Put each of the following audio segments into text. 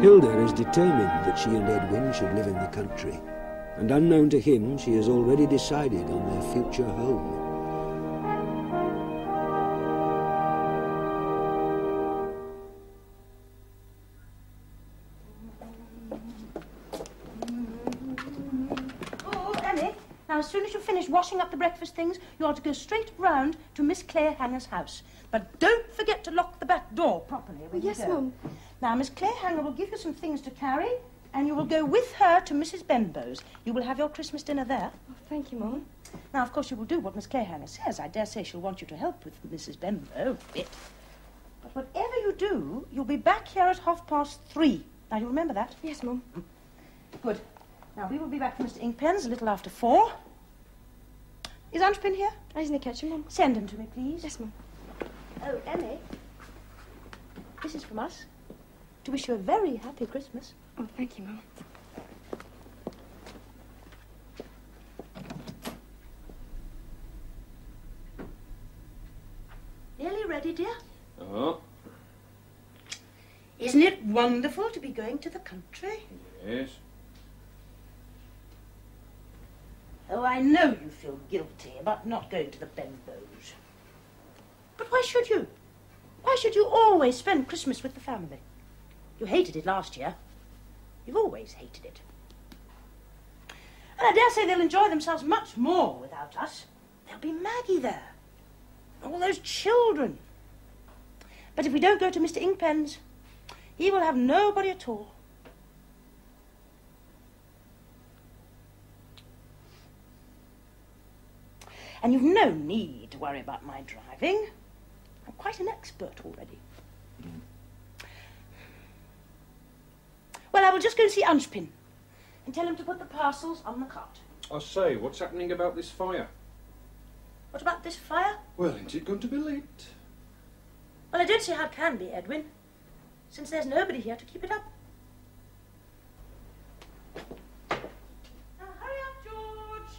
Hilda is determined that she and Edwin should live in the country, and unknown to him, she has already decided on their future home. Now, as soon as you finish washing up the breakfast things, you ought to go straight round to Miss Clayhanger's house. But don't forget to lock the back door properly when you go. Yes, Mum. Now, Miss Clayhanger will give you some things to carry, and you will go with her to Mrs. Benbow's. You will have your Christmas dinner there. Oh, thank you, Mum. Now, of course, you will do what Miss Clayhanger says. I dare say she'll want you to help with Mrs. Benbow a bit. But whatever you do, you'll be back here at 3:30. Now, you remember that? Yes, Mum. Good. Now, we will be back for Mr. Inkpen's a little after 4. Is Anchpin here? He's in the kitchen, Mum. Send him to me, please. Yes, Mum. Oh, Emmy, this is from us to wish you a very happy Christmas. Oh, thank you, Mum. Nearly ready, dear? Oh. Isn't it wonderful to be going to the country? Yes. Oh, I know you feel guilty about not going to the Benbows. But why should you? Why should you always spend Christmas with the family? You hated it last year. You've always hated it. And I dare say they'll enjoy themselves much more without us. There'll be Maggie there. All those children. But if we don't go to Mr. Inkpen's, he will have nobody at all. And you've no need to worry about my driving. I'm quite an expert already. Well, I will just go and see Anchpin and tell him to put the parcels on the cart. I say, what's happening about this fire? What about this fire? Well, isn't it going to be lit? Well, I don't see how it can be, Edwin, since there's nobody here to keep it up. Now, hurry up, George.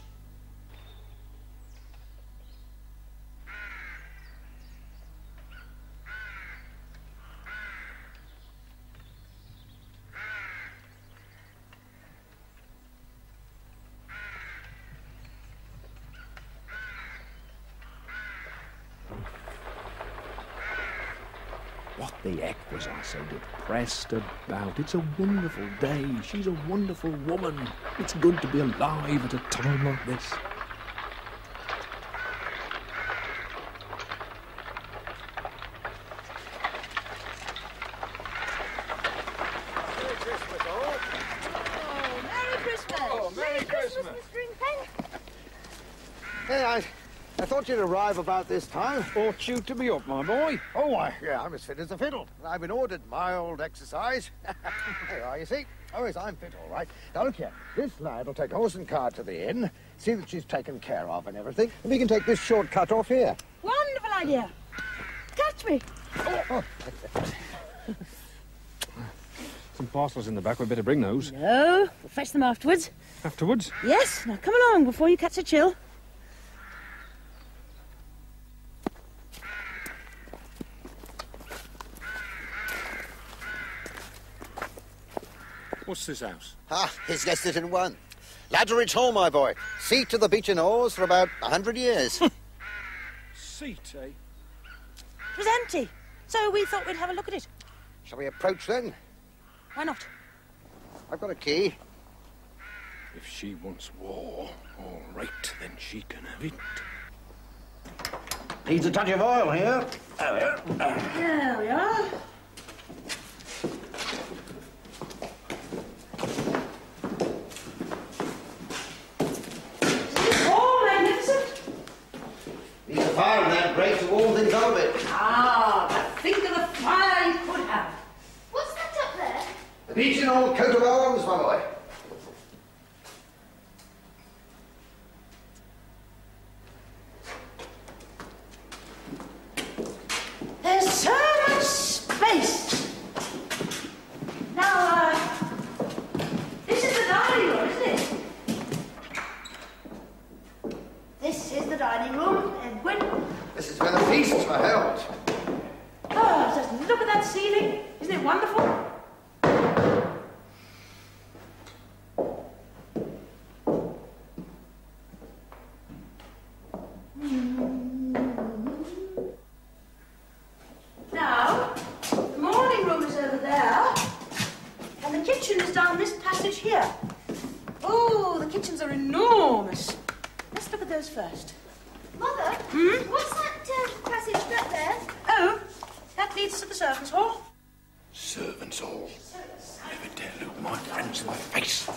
What the heck was I so depressed about? It's a wonderful day. She's a wonderful woman. It's good to be alive at a time like this. Merry Christmas, all. Oh, Merry Christmas. Oh, Merry Christmas. Mr. Inkpen. Hey, I thought you'd arrive about this time. Ought you to be up, my boy? Oh, yeah, I'm as fit as a fiddle. I've been ordered mild exercise. There you are, you see. Oh, yes, I'm fit, all right. Now, look here. This lad will take horse and cart to the inn, see that she's taken care of and everything, and we can take this shortcut off here. Wonderful idea. Catch me. Oh. Some parcels in the back. We'd better bring those. No, we'll fetch them afterwards. Afterwards? Yes, now come along before you catch a chill. What's this house? Ah, he's guessed it in one. Ladderidge Hall, my boy. Seat to the beach and oars for about 100 years. Seat, eh? It was empty, so we thought we'd have a look at it. Shall we approach then? Why not? I've got a key. If she wants war, all right, then she can have it. Needs a touch of oil here. There we are. Needs a fire in that grate to warm things up a bit. Ah, but think of the fire you could have. What's that up there? The beach and old coat of arms, my boy. There's so much space. Now, this is the dining room, isn't it? This is the dining room, Edwin. This is where the feasts were held. Oh, just look at that ceiling. Isn't it wonderful? down this passage here. Oh, the kitchens are enormous. Let's look at those first. Mother, what's that passage back there? Oh, that leads to the servants' hall. Servants all. Never dare look my friends in the face.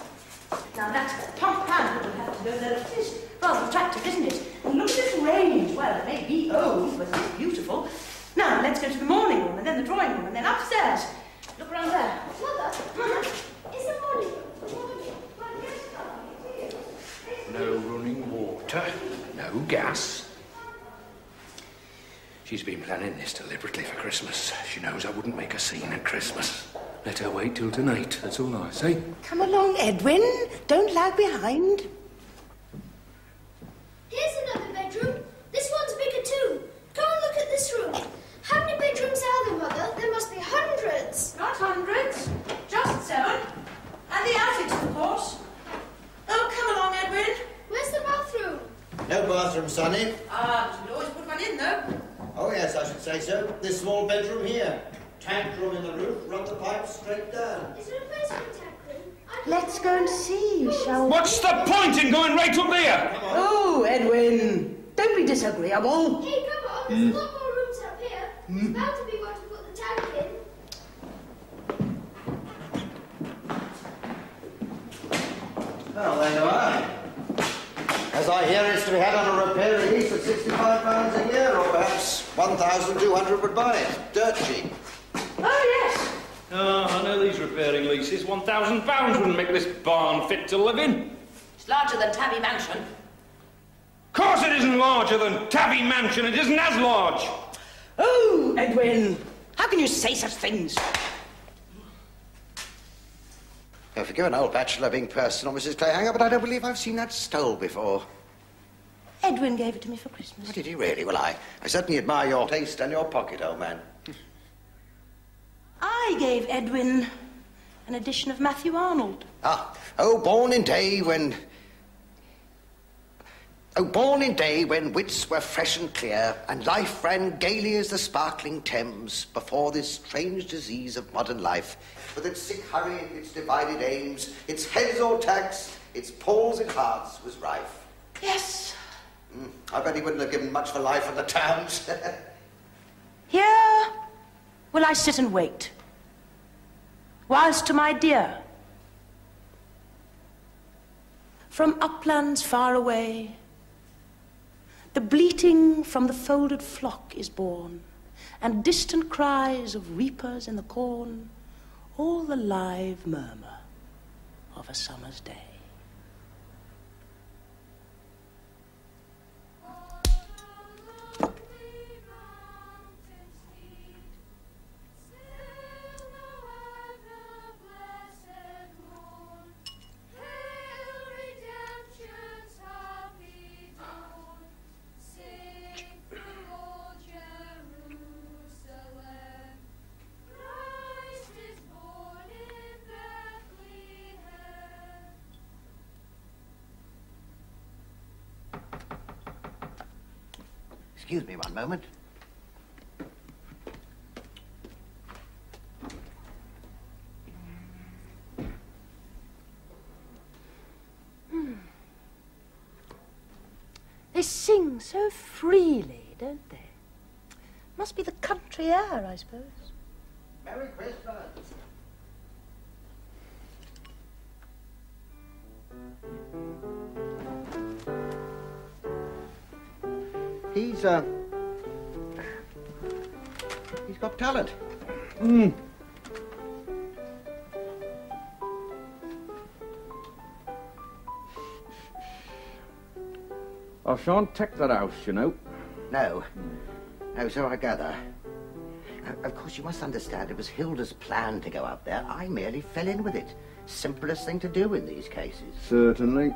Now that's a tough plan we'll have to go there. It is rather attractive, isn't it? And look at this range. Well, it may be old, but it's beautiful. Now, let's go to the morning room, and then the drawing room, and then upstairs. Look around there. Mother, is the morning room? Well, yes, darling, it is. No running water, no gas. She's been planning this deliberately for Christmas. She knows I wouldn't make a scene at Christmas. Let her wait till tonight, that's all I say. Come along, Edwin. Don't lag behind. Here's another bedroom. This one's bigger too. Go and look at this room. How many bedrooms are there, Mother? There must be hundreds. Not hundreds, just 7. And the attics, of course. Oh, come along, Edwin. Where's the bathroom? No bathroom, Sonny. Ah, but you'd always put one in, though. Oh, yes, I should say so. This small bedroom here. Tank room in the roof, run the pipes straight down. Is there a place for a tank room? Let's go and see, shall we? What's the point in going right up there? Oh, Edwin, don't be disagreeable. Hey, come on, there's a lot more rooms up here. There's bound to be one to put the tank in. Well, there you are. As I hear, it's to be had on a repair lease at £65 a year, or perhaps 1,200 would buy it. Dirt cheap. Oh, yes. Oh, I know these repairing leases. £1,000 wouldn't make this barn fit to live in. It's larger than Tabby Mansion. Of course it isn't larger than Tabby Mansion. It isn't as large. Oh, Edwin, how can you say such things? Now, forgive an old bachelor being personal, Mrs. Clayhanger, but I don't believe I've seen that stole before. Edwin gave it to me for Christmas. Oh, did he really? Well, I certainly admire your taste and your pocket, old man. I gave Edwin an edition of Matthew Arnold. Born in day when wits were fresh and clear, and life ran gaily as the sparkling Thames, before this strange disease of modern life, with its sick hurry, its divided aims, its heads all taxed, its palsied hearts was rife. Yes. I bet he wouldn't have given much for life in the towns. Here will I sit and wait, whilst to my dear, from uplands far away, the bleating from the folded flock is born, and distant cries of reapers in the corn, all the live murmur of a summer's day. Excuse me one moment. They sing so freely, don't they? Must be the country air, I suppose. Merry Christmas. He's got talent. I shan't take that house, you know. No, so I gather. Of course, you must understand it was Hilda's plan to go up there. I merely fell in with it. Simplest thing to do in these cases. Certainly.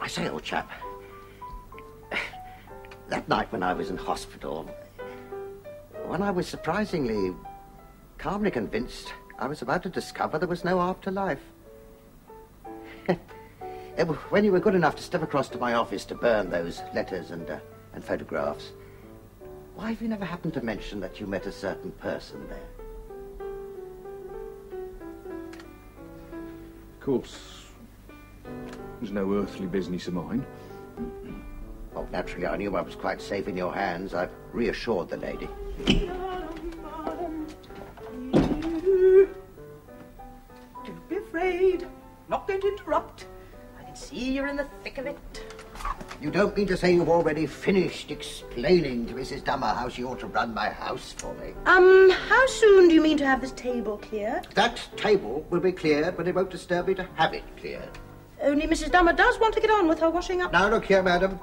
I say, old chap, that night when I was in hospital, when I was surprisingly, calmly convinced I was about to discover there was no afterlife. When you were good enough to step across to my office to burn those letters and photographs, Why have you never happened to mention that you met a certain person there? Of course, there's no earthly business of mine. Oh, naturally, I knew I was quite safe in your hands. I've reassured the lady. Don't be afraid. Not going to interrupt. I can see you're in the thick of it. You don't mean to say you've already finished explaining to Mrs. Dummer how she ought to run my house for me? How soon do you mean to have this table cleared? That table will be cleared, but it won't disturb me to have it cleared. Only Mrs. Dummer does want to get on with her washing up. Now, look here, madam.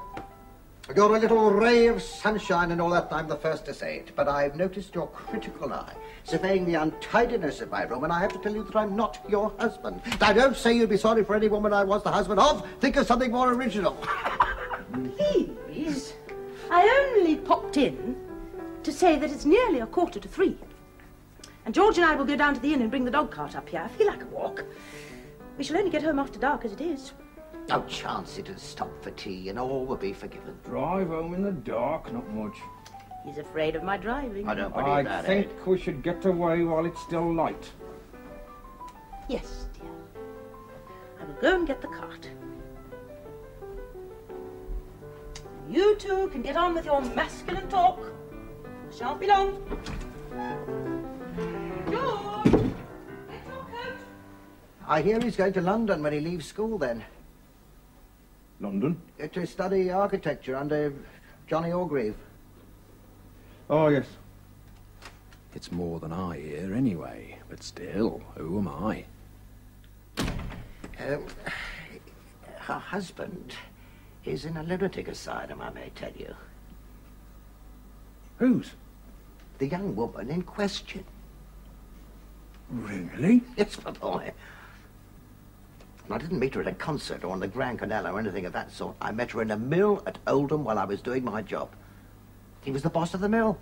You're a little ray of sunshine and all that, I'm the first to say it, but I've noticed your critical eye, surveying the untidiness of my room, and I have to tell you that I'm not your husband. Now, don't say you'd be sorry for any woman I was the husband of. Think of something more original. Please. I only popped in to say that it's nearly 2:45. And George and I will go down to the inn and bring the dog cart up here. I feel like a walk. We shall only get home after dark as it is. No chance it'll stop for tea and all will be forgiven. Drive home in the dark, not much. He's afraid of my driving. I don't believe that, I think we should get away while it's still light. Yes, dear. I will go and get the cart. You two can get on with your masculine talk. I shan't be long. George, get your coat. I hear he's going to London when he leaves school then. London? To study architecture under Johnny Orgreave. Oh, yes. It's more than I hear anyway, but still, who am I? Her husband is in a lunatic asylum, I may tell you. Whose? The young woman in question. Really? Yes, my boy. I didn't meet her at a concert or on the Grand Canal or anything of that sort. I met her in a mill at Oldham while I was doing my job. He was the boss of the mill.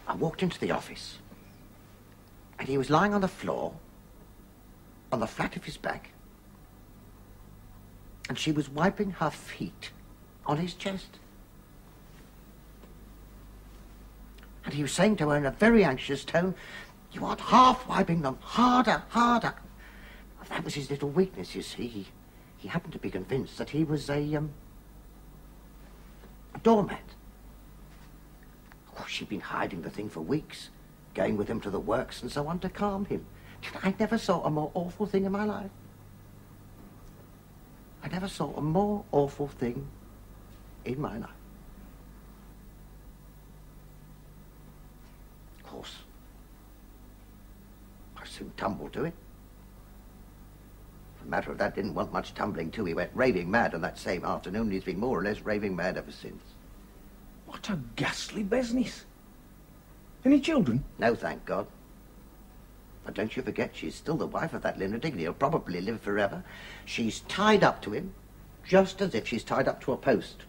I walked into the office, and he was lying on the floor, on the flat of his back, and she was wiping her feet on his chest. And he was saying to her in a very anxious tone, "You aren't half wiping them. Harder, harder." That was his little weakness, you see. He happened to be convinced that he was a doormat. Of course, she'd been hiding the thing for weeks, going with him to the works and so on to calm him. I never saw a more awful thing in my life. I never saw a more awful thing in my life. Of course, I soon tumbled to it. For the matter of that, didn't want much tumbling to. He went raving mad on that same afternoon, and he's been more or less raving mad ever since. What a ghastly business. Any children? No, thank God. But don't you forget, she's still the wife of that lunatic, and he'll probably live forever. She's tied up to him, just as if she's tied up to a post.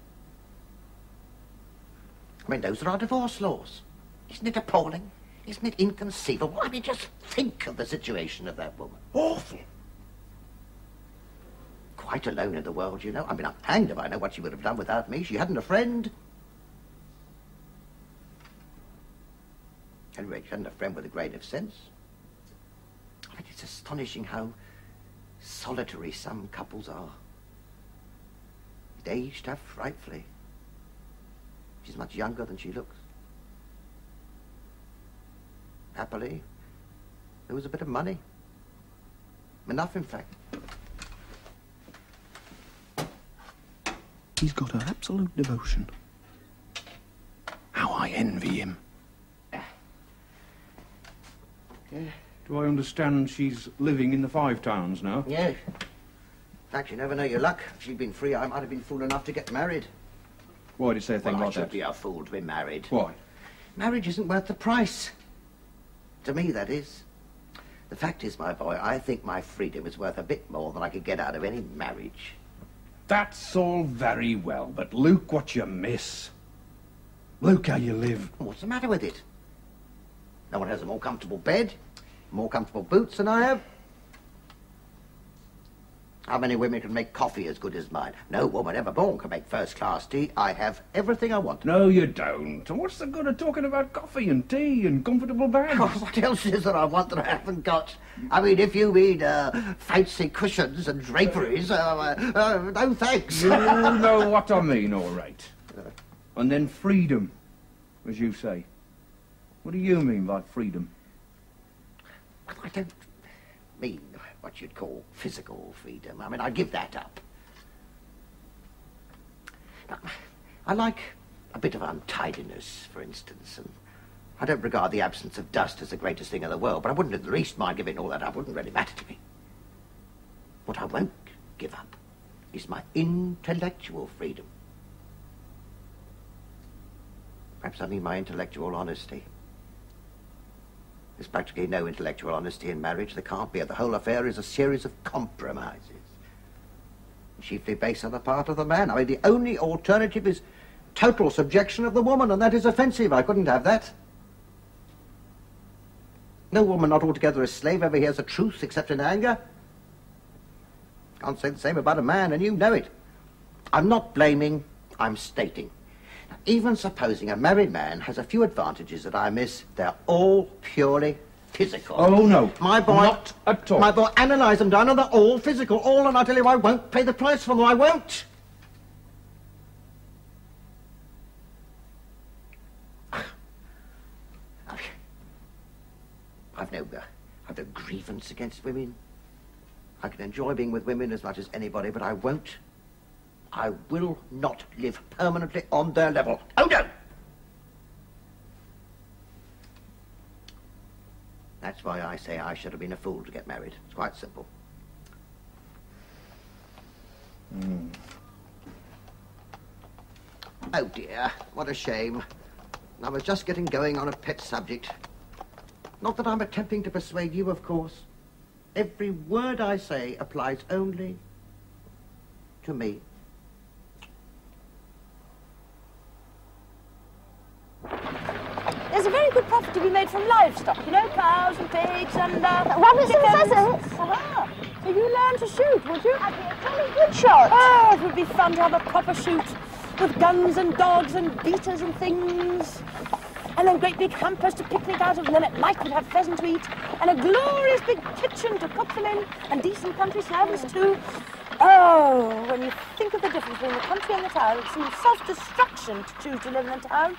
I mean, those are our divorce laws. Isn't it appalling? Isn't it inconceivable? I mean, just think of the situation of that woman. Awful. Quite alone in the world, you know. I mean, I'm hanged if I know what she would have done without me. She hadn't a friend. Anyway, she hadn't a friend with a grain of sense. I mean, it's astonishing how solitary some couples are. It aged her frightfully. She's much younger than she looks. Happily, there was a bit of money. Enough, in fact. He's got her absolute devotion. How I envy him. Yeah. Do I understand she's living in the Five Towns now? Yeah. In fact, you never know your luck. If she'd been free, I might have been fool enough to get married. Why did you say a thing Well, I like should that? be a fool to be married. Why? Marriage isn't worth the price. To me, that is. The fact is, my boy, I think my freedom is worth a bit more than I could get out of any marriage. That's all very well, but look what you miss. Look how you live. What's the matter with it? No one has a more comfortable bed, more comfortable boots than I have. How many women can make coffee as good as mine? No woman ever born can make first-class tea. I have everything I want. No, you don't. What's the good of talking about coffee and tea and comfortable beds? Oh, what else is there I want that I haven't got? I mean, if you mean fancy cushions and draperies, no thanks. You know what I mean, all right. And then freedom, as you say. What do you mean by freedom? I don't mean what you'd call physical freedom. I mean, I give that up. Now, I like a bit of untidiness, for instance, and I don't regard the absence of dust as the greatest thing in the world, but I wouldn't in the least mind giving all that up. It wouldn't really matter to me. What I won't give up is my intellectual freedom. Perhaps I mean my intellectual honesty. There's practically no intellectual honesty in marriage. There can't be. The whole affair is a series of compromises, chiefly based on the part of the man. I mean, the only alternative is total subjection of the woman, and that is offensive. I couldn't have that. No woman not altogether a slave ever hears the truth except in anger. Can't say the same about a man, and you know it. I'm not blaming, I'm stating. Now, even supposing a married man has a few advantages that I miss, they're all purely physical. Oh, no. My boy... Not at all. My boy, analyse them down, and they're all physical. All, and I tell you, I won't pay the price for them. I won't. I've no grievance against women. I can enjoy being with women as much as anybody, but I won't. I will not live permanently on their level. Oh, no! That's why I say I should have been a fool to get married. It's quite simple. Oh, dear. What a shame. I was just getting going on a pet subject. Not that I'm attempting to persuade you, of course. Every word I say applies only to me. There's a very good profit to be made from livestock, you know, cows and pigs and rabbits and chickens. pheasants. Aha. So you learn to shoot, would you? I'd be a jolly good shot. Oh, it would be fun to have a proper shoot with guns and dogs and beaters and things. And then great big hampers to picnic out of, and then at night we'd have pheasant to eat, and a glorious big kitchen to cook them in, and decent country servants too. Oh, when you think of the difference between the country and the town, it seems self-destruction to choose to live in a town.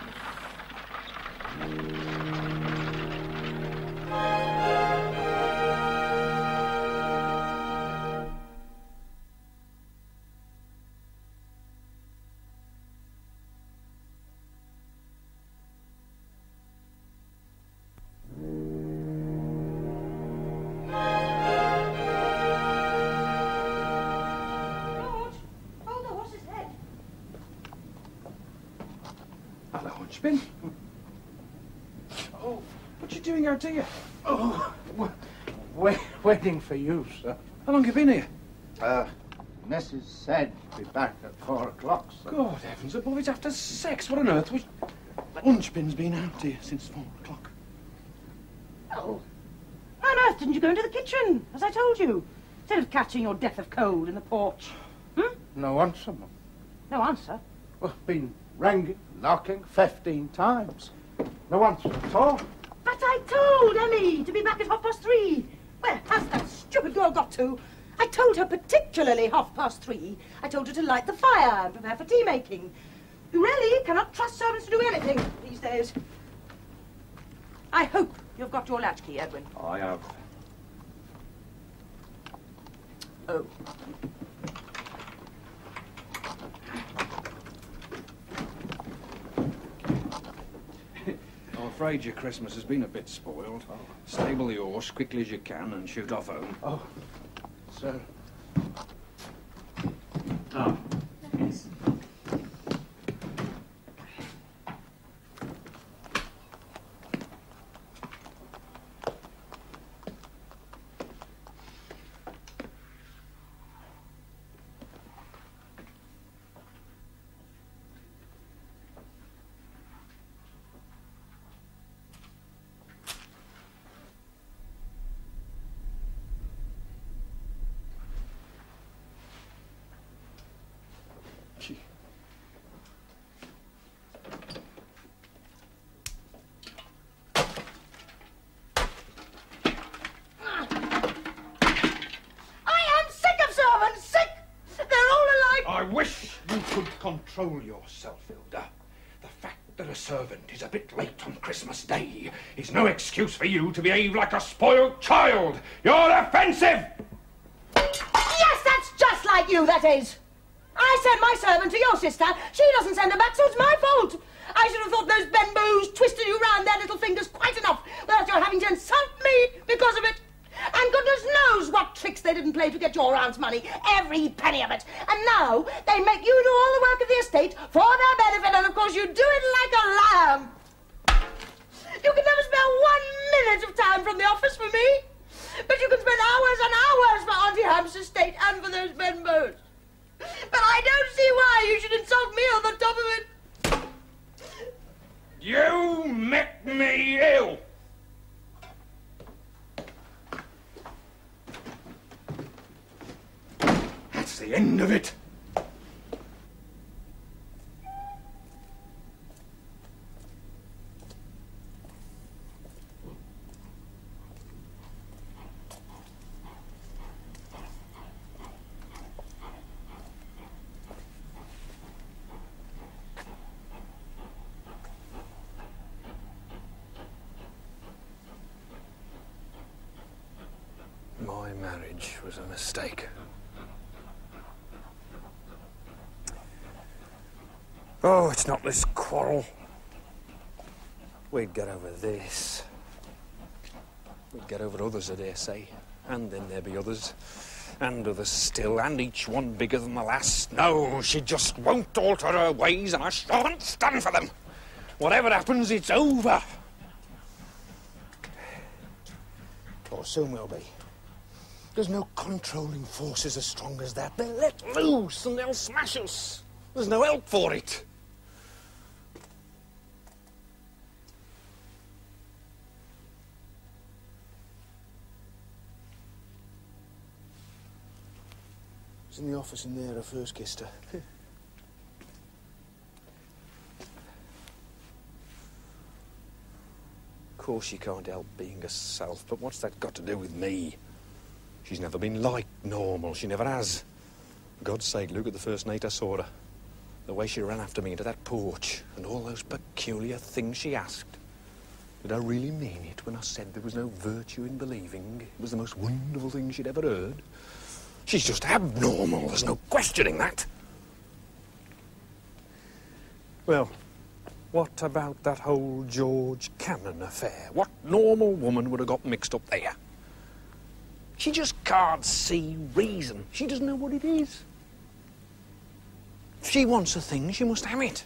Hello, Hunchpin. Oh, what you doing out here? Oh, waiting for you, sir. How long have you been here? Mrs. said be back at 4 o'clock, sir. God heavens above, it's after 6. What on earth was... Hunchpin's been out here since 4 o'clock. Oh, how on earth didn't you go into the kitchen, as I told you, instead of catching your death of cold in the porch? No answer, ma'am. No answer. Well, been ringing, knocking 15 times. No answer at all. But I told Emmy to be back at 3:30. Where has that stupid girl got to? I told her particularly 3:30. I told her to light the fire and prepare for tea making. You really cannot trust servants to do anything these days. I hope you've got your latchkey, Edwin. I have. Oh. I'm afraid your Christmas has been a bit spoiled. Stable the horse quickly as you can and shoot off home. Oh, sir. Oh. could control yourself, Hilda. The fact that a servant is a bit late on Christmas Day is no excuse for you to behave like a spoiled child. You're offensive! Yes, that's just like you, that is. I sent my servant to your sister. She doesn't send her back, so it's my fault. I should have thought those bamboos twisted you round their little fingers quite enough without your having to insult me because of it. And goodness knows what tricks they didn't play to get your aunt's money, every penny of it. And now they make you do all the work of the estate for their benefit, and of course you do it like a lamb. You can never spare 1 minute of time from the office for me, but you can spend hours and hours for Auntie Ham's estate and for those bamboos. But I don't see why you should insult me on the top of it. You make me ill! That's the end of it. My marriage was a mistake. Oh, it's not this quarrel. We'd get over this. We'd get over others, I dare say. And then there'd be others. And others still, and each one bigger than the last. No, she just won't alter her ways, and I shan't stand for them. Whatever happens, it's over. Or soon will be. There's no controlling forces as strong as that. They're let loose and they'll smash us. There's no help for it. I was in the office in there I first kissed her. Of course she can't help being herself, but what's that got to do with me? She's never been like normal. She never has. For God's sake, look at the first night I saw her. The way she ran after me into that porch, and all those peculiar things she asked. Did I really mean it when I said there was no virtue in believing it was the most wonderful thing she'd ever heard? She's just abnormal. There's no questioning that. Well, what about that whole George Cannon affair? What normal woman would have got mixed up there? She just can't see reason. She doesn't know what it is. If she wants a thing, she must have it.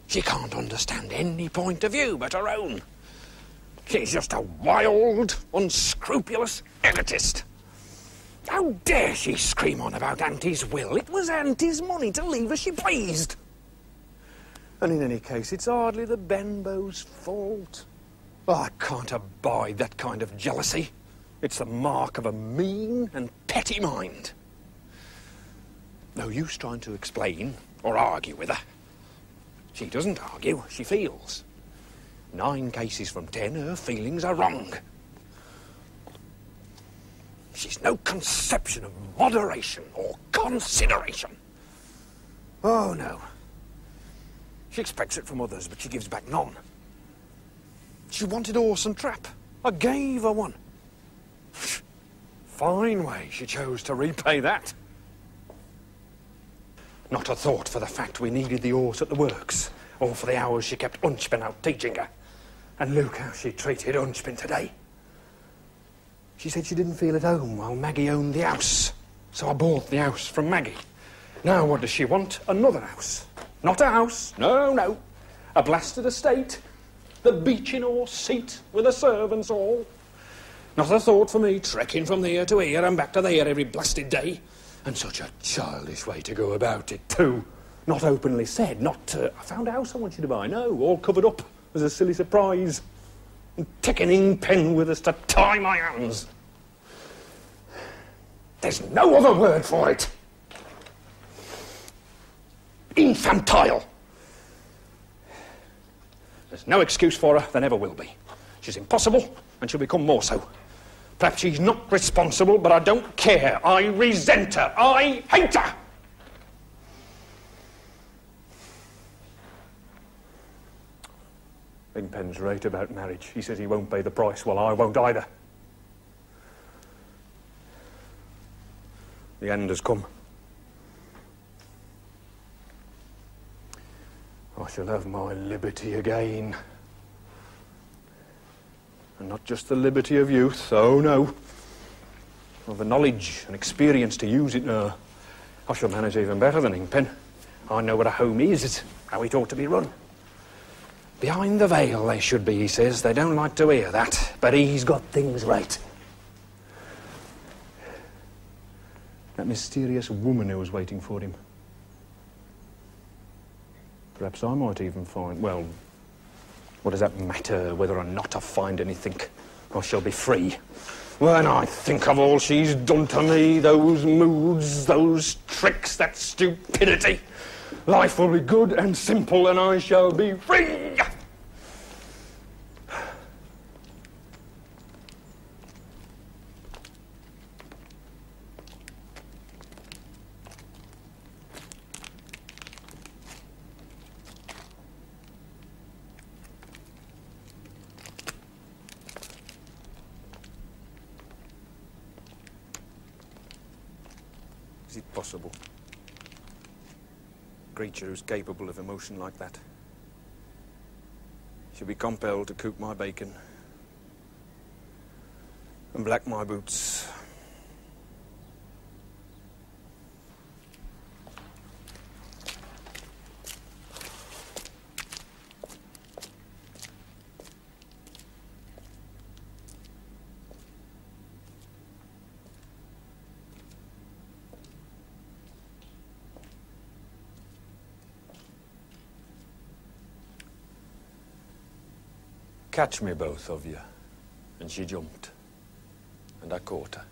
She can't understand any point of view but her own. She's just a wild, unscrupulous egotist. How dare she scream on about Auntie's will? It was Auntie's money to leave as she pleased. And in any case, it's hardly the Benbow's fault. Oh, I can't abide that kind of jealousy. It's the mark of a mean and petty mind. No use trying to explain or argue with her. She doesn't argue, she feels. 9 cases from 10, her feelings are wrong. She's no conception of moderation or consideration. Oh, no. She expects it from others, but she gives back none. She wanted a horse and trap. I gave her one. Fine way she chose to repay that. Not a thought for the fact we needed the horse at the works, or for the hours she kept Unchpin out teaching her. And look how she treated Unchpin today. She said she didn't feel at home while Maggie owned the house, so I bought the house from Maggie. Now what does she want? Another house. Not a house, no. A blasted estate. The beeching horse seat with a servants' hall. Not a thought for me trekking from here to here and back to there every blasted day. And such a childish way to go about it, too. Not openly said, not, I found a house I want you to buy. No, all covered up as a silly surprise. And take an ink pen with us to tie my hands. There's no other word for it. Infantile. There's no excuse for her, there never will be. She's impossible, and she'll become more so. Perhaps she's not responsible, but I don't care. I resent her. I hate her. Ingpen's right about marriage. He says he won't pay the price. Well, I won't either. The end has come. I shall have my liberty again. And not just the liberty of youth, oh no. Well, the knowledge and experience to use it now. I shall manage even better than Ingpen. I know what a home is, how it ought to be run. Behind the veil they should be, he says. They don't like to hear that, but he's got things right. That mysterious woman who was waiting for him. Perhaps I might even find... Well, what does that matter, whether or not I find anything? I shall be free. When I think of all she's done to me, those moods, those tricks, that stupidity, life will be good and simple and I shall be free! Is it possible? A creature who's capable of emotion like that should be compelled to cook my bacon and black my boots. Catch me, both of you. And she jumped. And I caught her.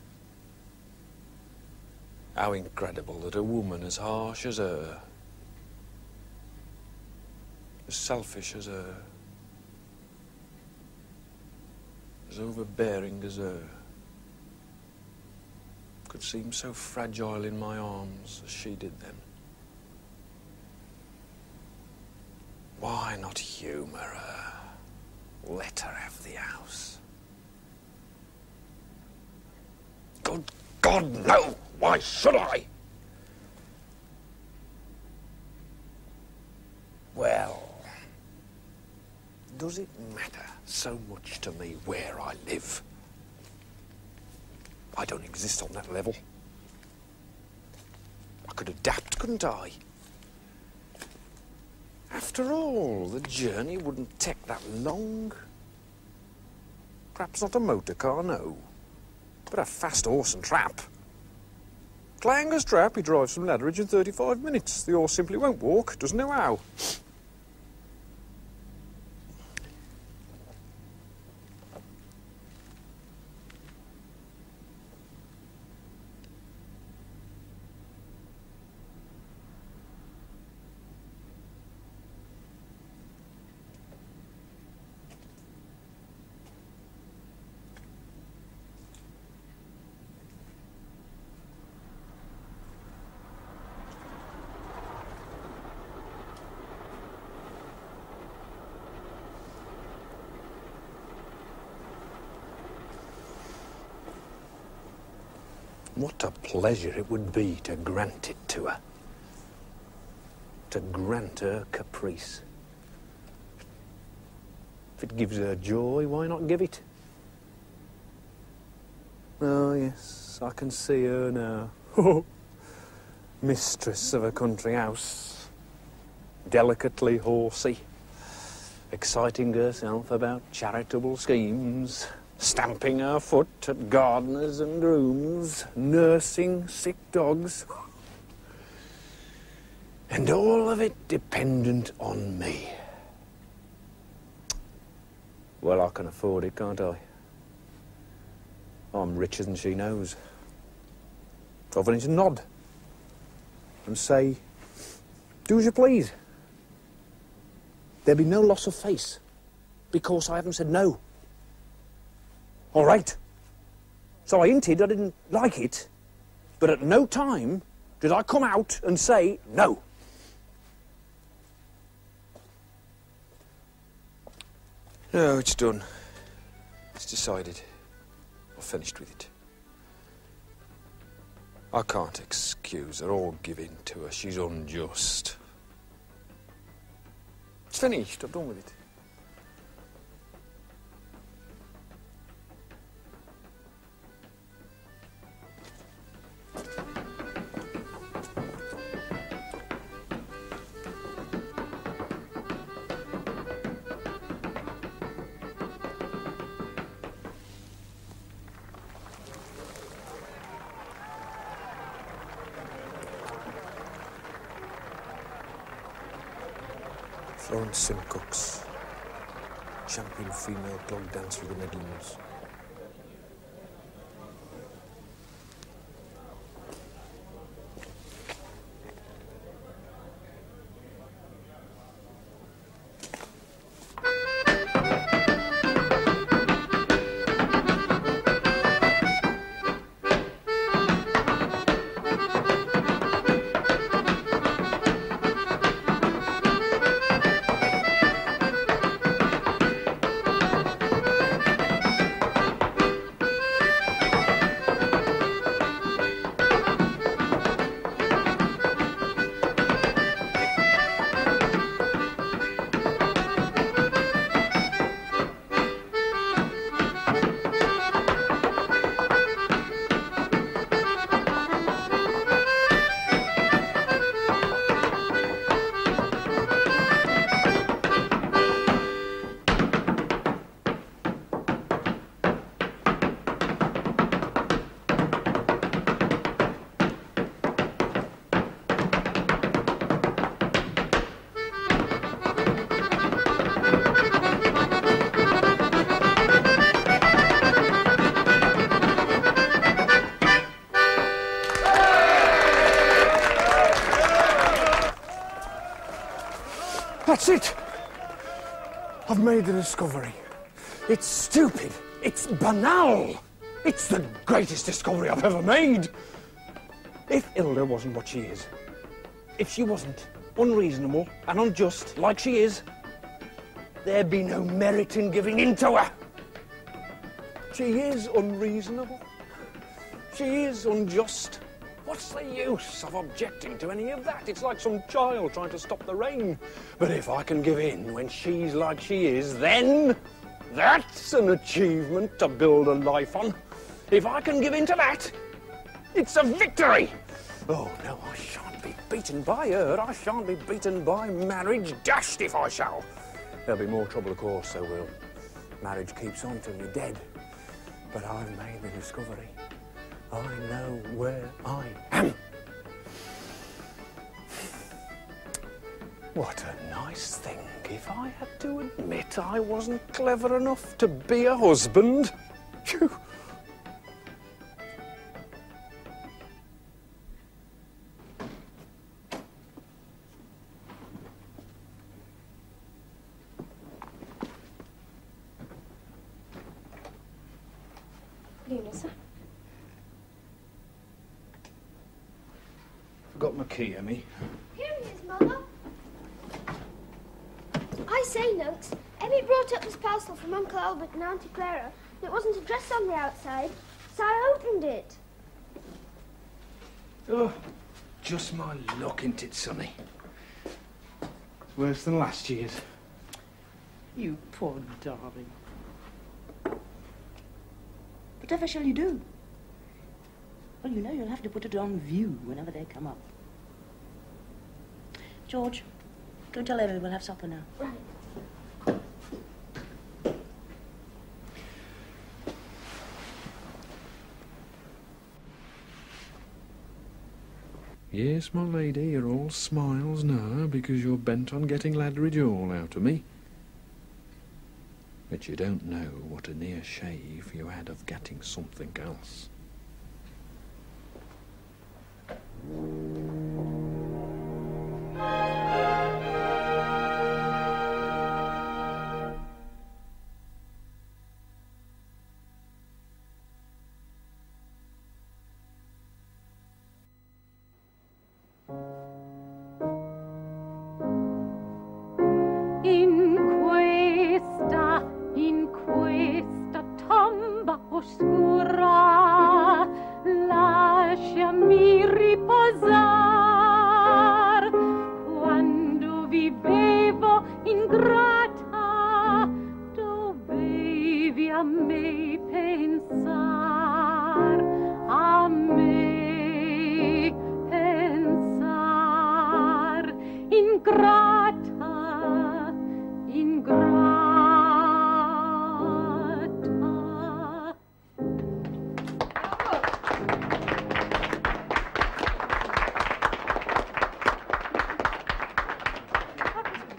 How incredible that a woman as harsh as her, as selfish as her, as overbearing as her, could seem so fragile in my arms as she did then. Why not humour her? Let her have the house. Good God, no! Why should I? Well, does it matter so much to me where I live? I don't exist on that level. I could adapt, couldn't I? After all, the journey wouldn't take that long. Perhaps not a motor car, no. But a fast horse and trap. Clayhanger's trap, he drives from Ladderidge in 35 minutes. The horse simply won't walk, doesn't know how. What a pleasure it would be to grant it to her. To grant her caprice. If it gives her joy, why not give it? Oh, yes, I can see her now. Mistress of a country house. Delicately horsey. Exciting herself about charitable schemes. Stamping her foot at gardeners and grooms, nursing sick dogs, and all of it dependent on me. Well, I can afford it, can't I? I'm richer than she knows. I've only to nod and say, do as you please. There'll be no loss of face, because I haven't said no. All right. So I hinted I didn't like it, but at no time did I come out and say no. No, it's done. It's decided. I've finished with it. I can't excuse her or give in to her. She's unjust. It's finished. I've done with it. Florence Simcox, champion female clog dancer of the Midlands. That's it! I've made the discovery. It's stupid. It's banal. It's the greatest discovery I've ever made. If Hilda wasn't what she is, if she wasn't unreasonable and unjust like she is, there'd be no merit in giving in to her. She is unreasonable. She is unjust. What's the use of objecting to any of that? It's like some child trying to stop the rain. But if I can give in when she's like she is, then that's an achievement to build a life on. If I can give in to that, it's a victory. Oh, no, I shan't be beaten by her. I shan't be beaten by marriage. Dashed if I shall. There'll be more trouble, of course, there will. Marriage keeps on till you're dead. But I've made the discovery. I know where I am. What a nice thing if I had to admit I wasn't clever enough to be a husband. Phew. Good evening, sir. Forgot my key, Emmy. Here he is, Mother. I say, Nunks, Emmy brought up this parcel from Uncle Albert and Auntie Clara. It wasn't addressed on the outside, so I opened it. Oh, just my luck, isn't it, Sonny? It's worse than last year's. You poor darling. Whatever shall you do? Well, you know you'll have to put it on view whenever they come up. George, go tell Emmy we'll have supper now. Right. Yes, my lady, you're all smiles now because you're bent on getting Ladridge all out of me. But you don't know what a near shave you had of getting something else. In questa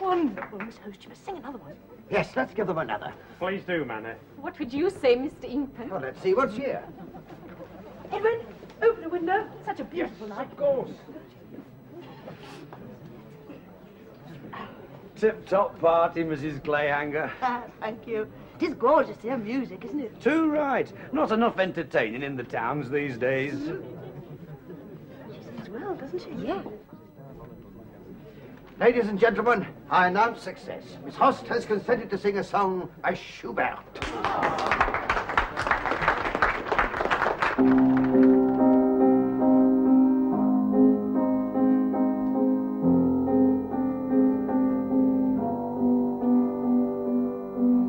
Wonderful, Miss Host. You must sing another one. Yes, let's give them another. Please do, Manny. What would you say, Mr. Inkpen? Well, let's see what's here. Edwin, open the window. Such a beautiful night. Of course. Tip-top party, Mrs. Clayhanger. Thank you. It is gorgeous to hear music, isn't it? Too right. Not enough entertaining in the towns these days. She sings well, doesn't she? Yeah. Ladies and gentlemen, I announce success. Miss Host has consented to sing a song by Schubert.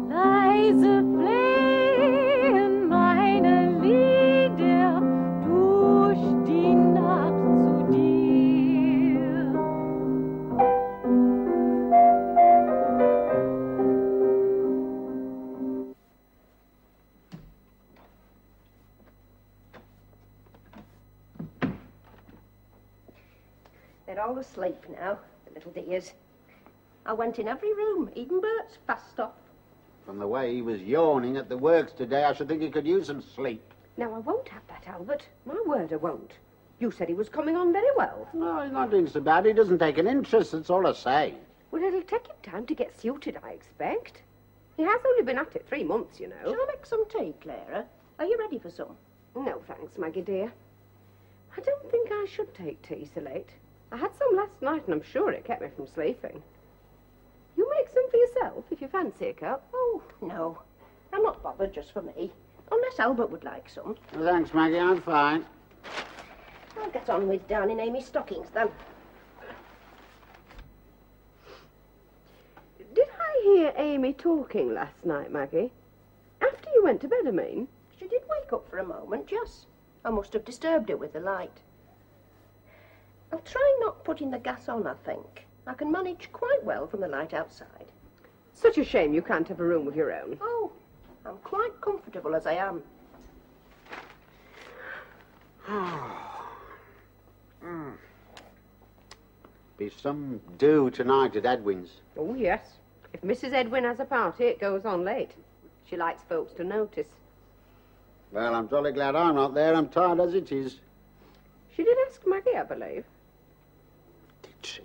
Leise flehen meine Lieder durch die Nacht zu dir. They're all asleep now, the little dears. I went in every room, even Bert's fast off. From the way he was yawning at the works today, I should think he could use some sleep. Now, I won't have that, Albert. My word, I won't. You said he was coming on very well. No, he's not doing so bad. He doesn't take an interest, that's all I say. Well, it'll take him time to get suited, I expect. He has only been at it 3 months, you know. Shall I make some tea, Clara? Are you ready for some? No, thanks, Maggie dear. I don't think I should take tea so late. I had some last night, and I'm sure it kept me from sleeping. You make some for yourself, if you fancy a cup. Oh, no. I'm not bothered just for me. Unless Albert would like some. Well, thanks, Maggie, I'm fine. I'll get on with darning Amy's stockings, then. Did I hear Amy talking last night, Maggie? After you went to bed, I mean. She did wake up for a moment, yes. I must have disturbed her with the light. I'll try not putting the gas on, I think. I can manage quite well from the light outside. Such a shame you can't have a room of your own. Oh, I'm quite comfortable as I am. Be some do tonight at Edwin's. Oh, yes. If Mrs. Edwin has a party, it goes on late. She likes folks to notice. Well, I'm jolly glad I'm not there. I'm tired as it is. She did ask Maggie, I believe. Did she?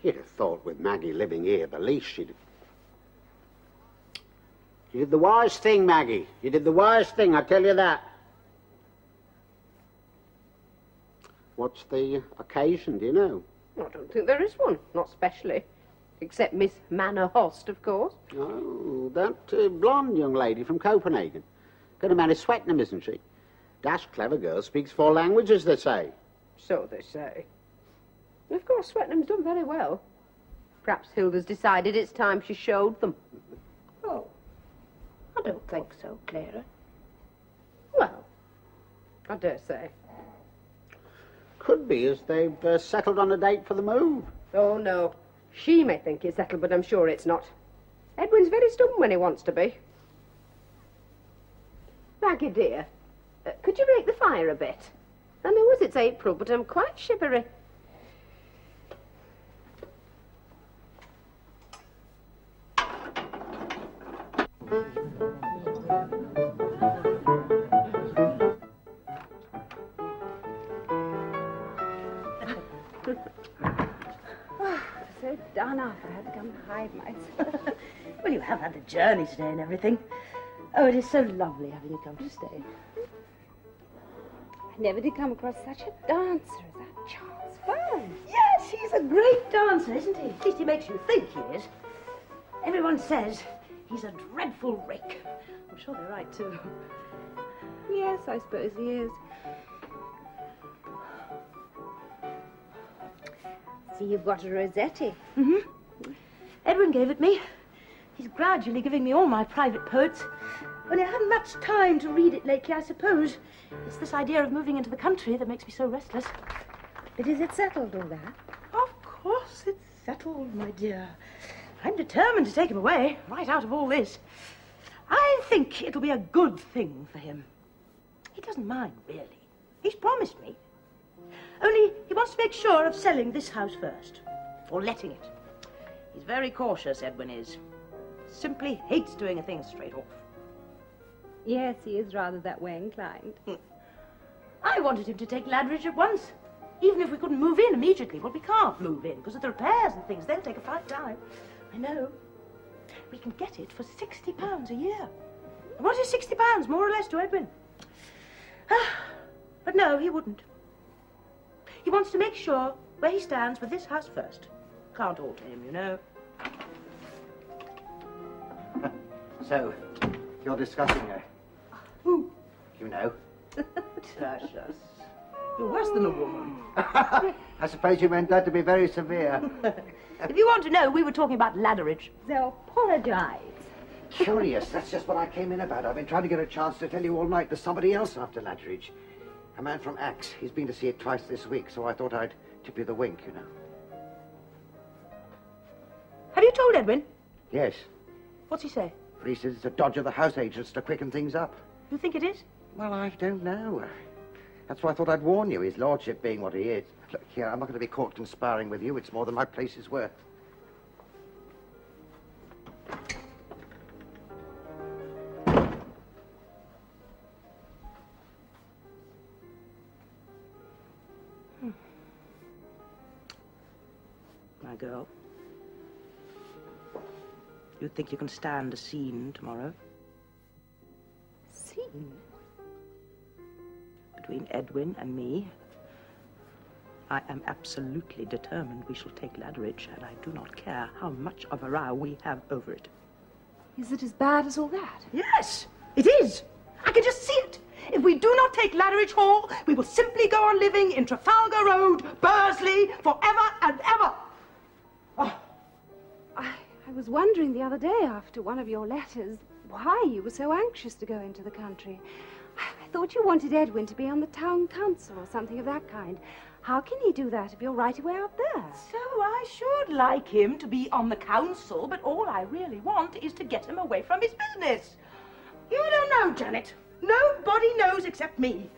You'd have thought with Maggie living here, the least she'd... You did the wise thing, Maggie. You did the wise thing, I tell you that. What's the occasion, do you know? I don't think there is one, not specially. Except Miss Manor Host, of course. Oh, that blonde young lady from Copenhagen. Going to marry Swetnam, isn't she? Dashed clever girl, speaks 4 languages, they say. So they say. And of course, Swetnam's done very well. Perhaps Hilda's decided it's time she showed them. Oh, I don't think so, Clara. Well, I dare say. Could be, as they've settled on a date for the move. Oh, no. She may think it's settled, but I'm sure it's not. Edwin's very stubborn when he wants to be. Maggie, dear, could you rake the fire a bit? I know as it's April, but I'm quite shivery. So done off. I had to come to hide myself. Well, you have had the journey today and everything. Oh, it is so lovely having you come to stay. I never did come across such a dancer as that Charles Fern. Yes, he's a great dancer, isn't he? At least he makes you think he is. Everyone says he's a dreadful rake. I'm sure they're right, too. Yes, I suppose he is. See, you've got a Rossetti. Mm-hmm. Edwin gave it me. He's gradually giving me all my private poets. Only I haven't much time to read it lately, I suppose. It's this idea of moving into the country that makes me so restless. But is it settled, all that? Of course it's settled, my dear. I'm determined to take him away, right out of all this. I think it'll be a good thing for him. He doesn't mind, really. He's promised me. Only he wants to make sure of selling this house first, or letting it. He's very cautious, Edwin is. Simply hates doing a thing straight off. Yes, he is rather that way inclined. I wanted him to take Ladridge at once, even if we couldn't move in immediately. Well, we can't move in because of the repairs and things. They'll take a fine time. I know. We can get it for £60 a year. And what is £60, more or less, to Edwin? But no, he wouldn't. He wants to make sure where he stands with this house first. Can't alter him, you know. So, you're discussing her. Who? You know. Precious. You're worse than a woman. I suppose you meant that to be very severe. If you want to know, we were talking about Ladridge. So apologize. Curious, that's just what I came in about. I've been trying to get a chance to tell you all night there's somebody else after Ladridge. A man from Axe. He's been to see it twice this week, so I thought I'd tip you the wink, you know. Have you told Edwin? Yes. What's he say? He says it's a dodge of the house agents to quicken things up. You think it is? Well, I don't know. That's why I thought I'd warn you, his lordship being what he is. Look, here, I'm not going to be caught conspiring with you. It's more than my place is worth. My girl, you think you can stand a scene tomorrow? Scene? Between Edwin and me. I am absolutely determined we shall take Ladridge, and I do not care how much of a row we have over it. Is it as bad as all that? Yes, it is. I can just see it. If we do not take Ladridge Hall, we will simply go on living in Trafalgar Road, Bursley, forever and ever. Oh. I was wondering the other day after one of your letters why you were so anxious to go into the country. I thought you wanted Edwin to be on the town council or something of that kind. How can he do that if you're right away out there? So I should like him to be on the council, but all I really want is to get him away from his business. You don't know, Janet. Nobody knows except me.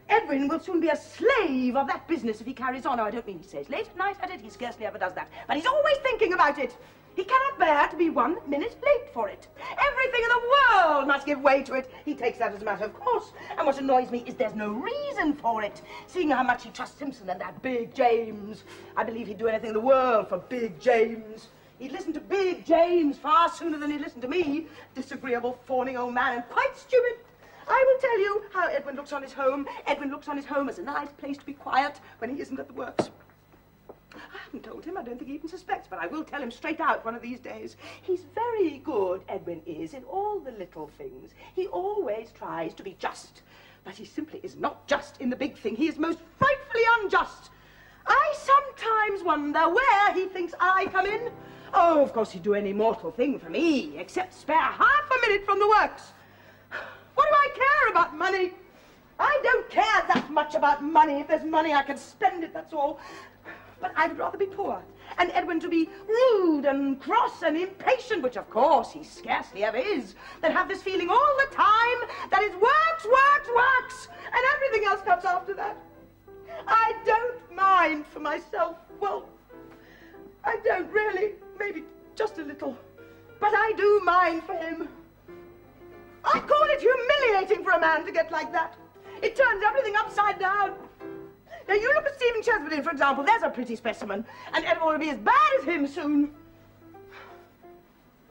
Edwin will soon be a slave of that business if he carries on. Oh, I don't mean he stays late at night at it. He scarcely ever does that. But he's always thinking about it. He cannot bear to be 1 minute late for it. Everything in the world must give way to it. He takes that as a matter of course. And what annoys me is there's no reason for it. Seeing how much he trusts Simpson and that Big James. I believe he'd do anything in the world for Big James. He'd listen to Big James far sooner than he'd listen to me. Disagreeable, fawning old man, and quite stupid. I will tell you how Edwin looks on his home. Edwin looks on his home as a nice place to be quiet when he isn't at the works. I haven't told him. I don't think he even suspects, but I will tell him straight out one of these days. He's very good, Edwin is, in all the little things. He always tries to be just, but he simply is not just in the big thing. He is most frightfully unjust. I sometimes wonder where he thinks I come in. Oh, of course he'd do any mortal thing for me, except spare half a minute from the works. What do I care about money? I don't care that much about money. If there's money, I can spend it, that's all. But I'd rather be poor, and Edwin to be rude and cross and impatient, which of course he scarcely ever is, than have this feeling all the time that it's works, works, works, and everything else comes after that. I don't mind for myself. Well, I don't really, maybe just a little, but I do mind for him. I call it humiliating for a man to get like that. It turns everything upside down. Now, you look at Stephen Chesberdin, for example. There's a pretty specimen. And Edwin will be as bad as him soon.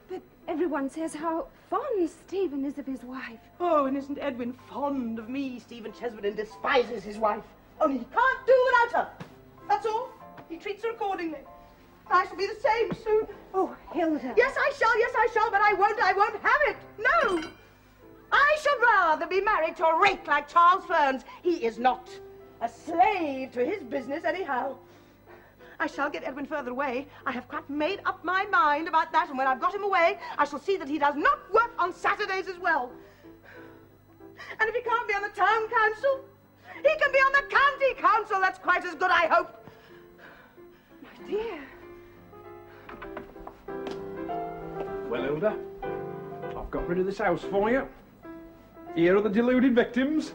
But everyone says how fond Stephen is of his wife. Oh, and isn't Edwin fond of me? Stephen Chesberdin despises his wife. Only he can't do without her. That's all. He treats her accordingly. I shall be the same soon. Oh, Hilda. Yes, I shall, but I won't have it. No. I should rather be married to a rake like Charles Ferns. He is not a slave to his business anyhow. I shall get Edwin further away. I have quite made up my mind about that, and when I've got him away, I shall see that he does not work on Saturdays as well. And if he can't be on the town council, he can be on the county council. That's quite as good, I hope. dear. Well, Hilda, I've got rid of this house for you. Here are the deluded victims.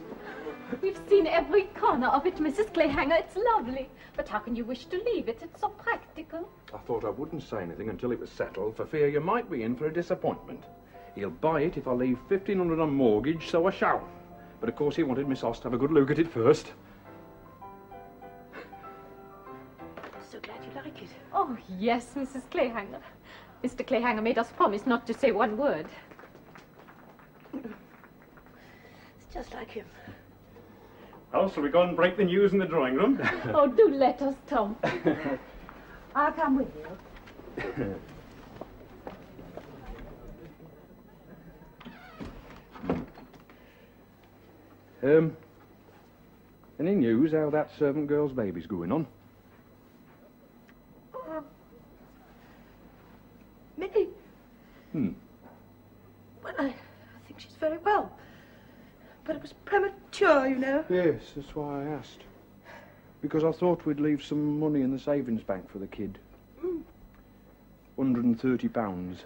We've seen every corner of it, Mrs. Clayhanger. It's lovely. But how can you wish to leave it? It's so practical. I thought I wouldn't say anything until it was settled, for fear you might be in for a disappointment. He'll buy it if I leave 1,500 on mortgage, so I shall. But of course he wanted Miss Oss to have a good look at it first. So glad you like it. Oh, yes, Mrs. Clayhanger. Mr. Clayhanger made us promise not to say one word. It's just like him. Oh, shall we go and break the news in the drawing room? Oh, do let us, Tom. I'll come with you. Any news how that servant girl's baby's going on? Minnie? Hmm. Well, I think she's very well. But it was premature, you know. Yes, that's why I asked. Because I thought we'd leave some money in the savings bank for the kid. £130. £130?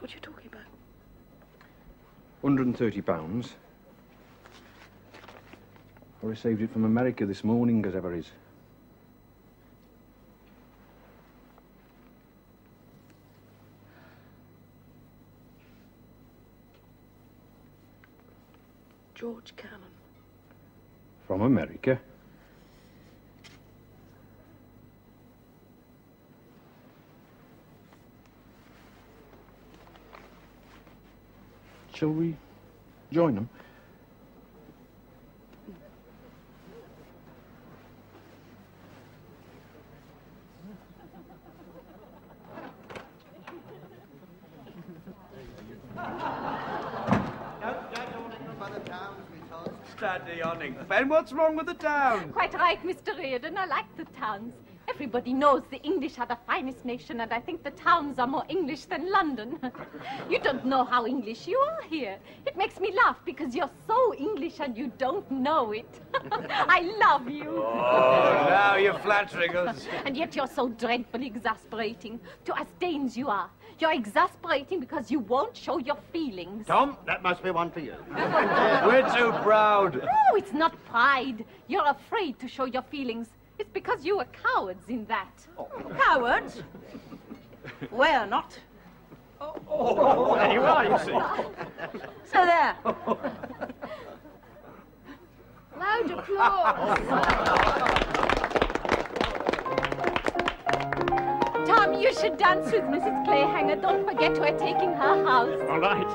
What are you talking about? £130. I received it from America this morning, as ever is. George Cannon. From America? Shall we join them? Steady on, Ben. What's wrong with the town? Quite right, Mr. Reardon. I like the towns. Everybody knows the English are the finest nation, and I think the towns are more English than London. You don't know how English you are here. It makes me laugh because you're so English and you don't know it. I love you. Oh, now you're flattering us. And yet you're so dreadfully exasperating. To us Danes you are. You're exasperating because you won't show your feelings. Tom, that must be one for you. We're too proud. No, it's not pride. You're afraid to show your feelings. It's because you are cowards in that. Oh. Cowards? We're not. Oh, there you are, you see. So there. Loud applause. Tom, you should dance with Mrs. Clayhanger. Don't forget we're taking her house. All right.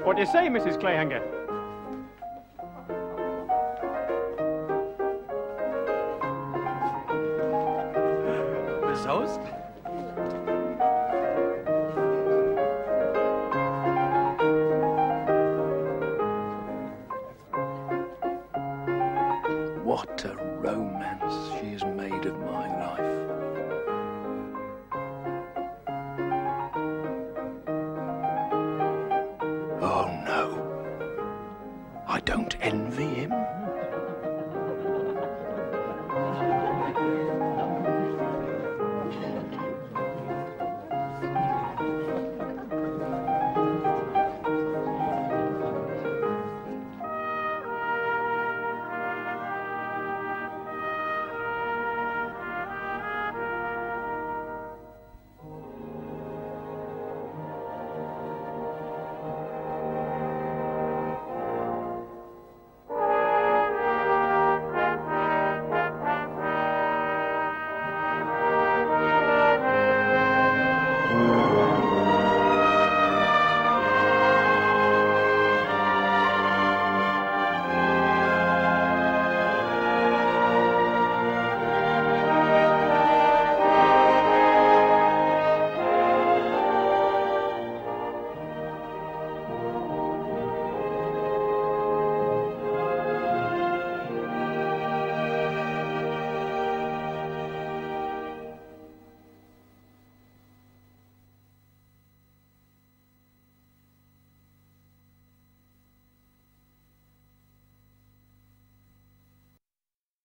What do you say, Mrs. Clayhanger? Miss Host? What a romance she has made of my life. Oh no, I don't envy him.